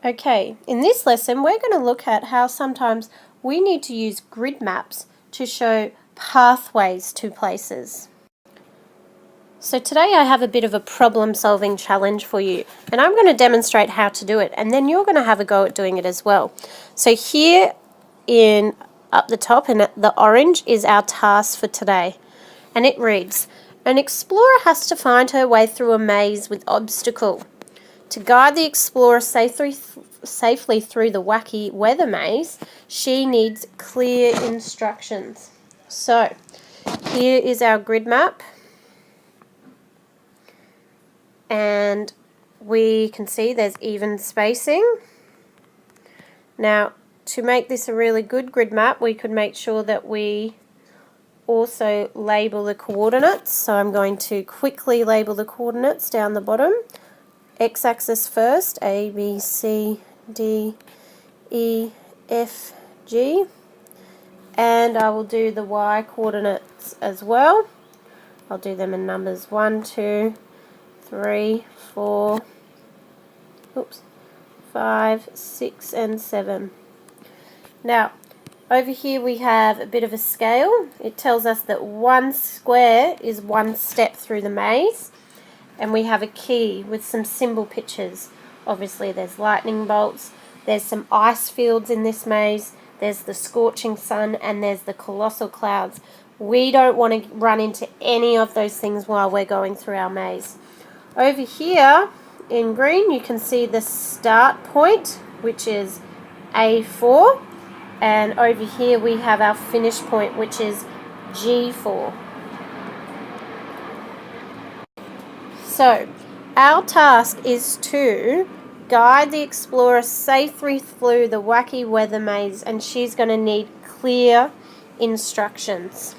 Okay, in this lesson we're going to look at how sometimes we need to use grid maps to show pathways to places. So today I have a bit of a problem-solving challenge for you, and I'm going to demonstrate how to do it, and then you're going to have a go at doing it as well. So here up the top in the orange is our task for today, and it reads, an explorer has to find her way through a maze with obstacle. To guide the explorer safely through the wacky weather maze, she needs clear instructions. So, here is our grid map. And we can see there's even spacing. Now, to make this a really good grid map, we could make sure that we also label the coordinates. So I'm going to quickly label the coordinates down the bottom. X-axis first, A, B, C, D, E, F, G, and I will do the Y coordinates as well. I'll do them in numbers 1, 2, 3, 4, 5, 6, and 7. Now, over here we have a bit of a scale. It tells us that 1 square is 1 step through the maze. And we have a key with some symbol pictures. Obviously there's lightning bolts, there's some ice fields in this maze, there's the scorching sun, and there's the colossal clouds. We don't want to run into any of those things while we're going through our maze. Over here in green you can see the start point, which is A4, and over here we have our finish point, which is G4. So, our task is to guide the explorer safely through the wacky weather maze, and she's going to need clear instructions.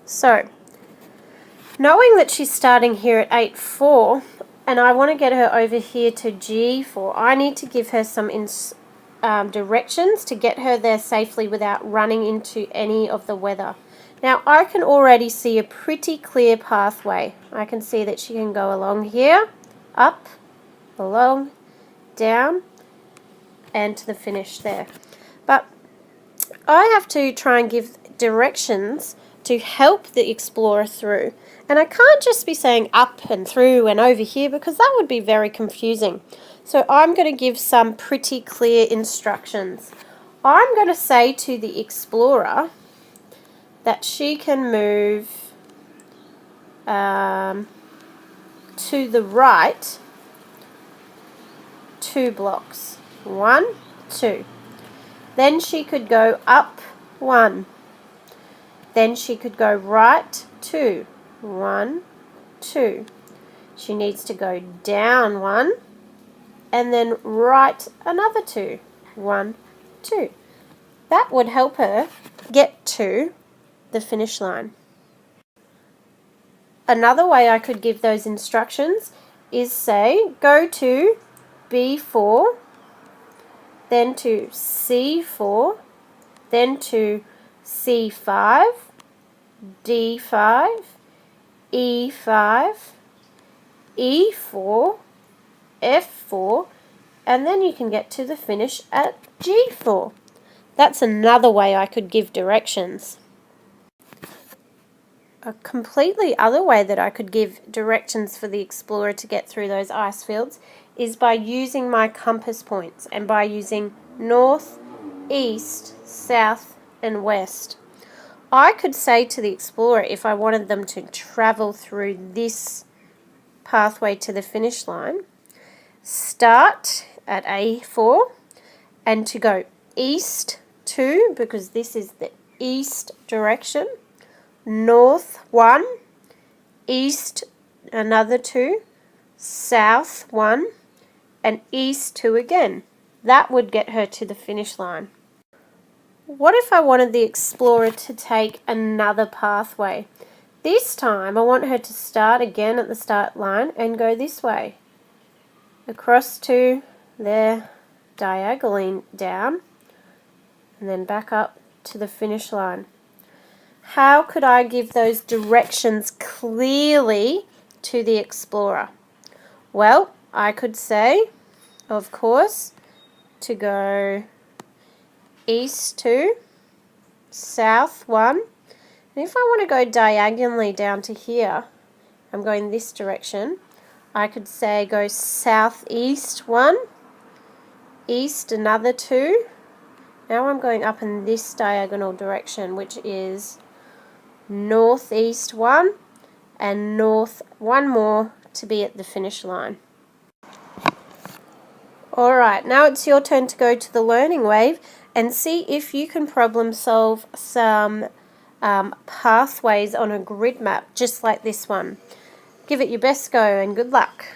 So, knowing that she's starting here at 8-4, and I want to get her over here to G4, I need to give her some directions to get her there safely without running into any of the weather. Now I can already see a pretty clear pathway. I can see that she can go along here, up, along, down, and to the finish there. But I have to try and give directions to help the explorer through. And I can't just be saying up and through and over here, because that would be very confusing. So I'm going to give some pretty clear instructions. I'm going to say to the explorer that she can move to the right 2 blocks. 1, 2. Then she could go up 1. Then she could go right 2. 1, 2. She needs to go down 1 and then right another 2. 1, 2. That would help her get to the finish line. Another way I could give those instructions is say go to B4, then to C4, then to C5, D5, E5, E4, F4, and then you can get to the finish at G4. That's another way I could give directions. A completely other way that I could give directions for the explorer to get through those ice fields is by using my compass points and by using north, east, south, and west. I could say to the explorer, if I wanted them to travel through this pathway to the finish line, start at A4 and to go east 2, because this is the east direction, north 1, east another 2, south 1, and east 2 again. That would get her to the finish line. What if I wanted the explorer to take another pathway? This time I want her to start again at the start line and go this way. Across to there, diagonally down, and then back up to the finish line. How could I give those directions clearly to the explorer? Well, I could say of course, to go east 2, south 1. And if I want to go diagonally down to here, I'm going this direction, I could say go southeast 1, east another 2. Now I'm going up in this diagonal direction, which is northeast 1 and north 1 more to be at the finish line. Alright, now it's your turn to go to the learning wave and see if you can problem solve some pathways on a grid map just like this one. Give it your best go and good luck.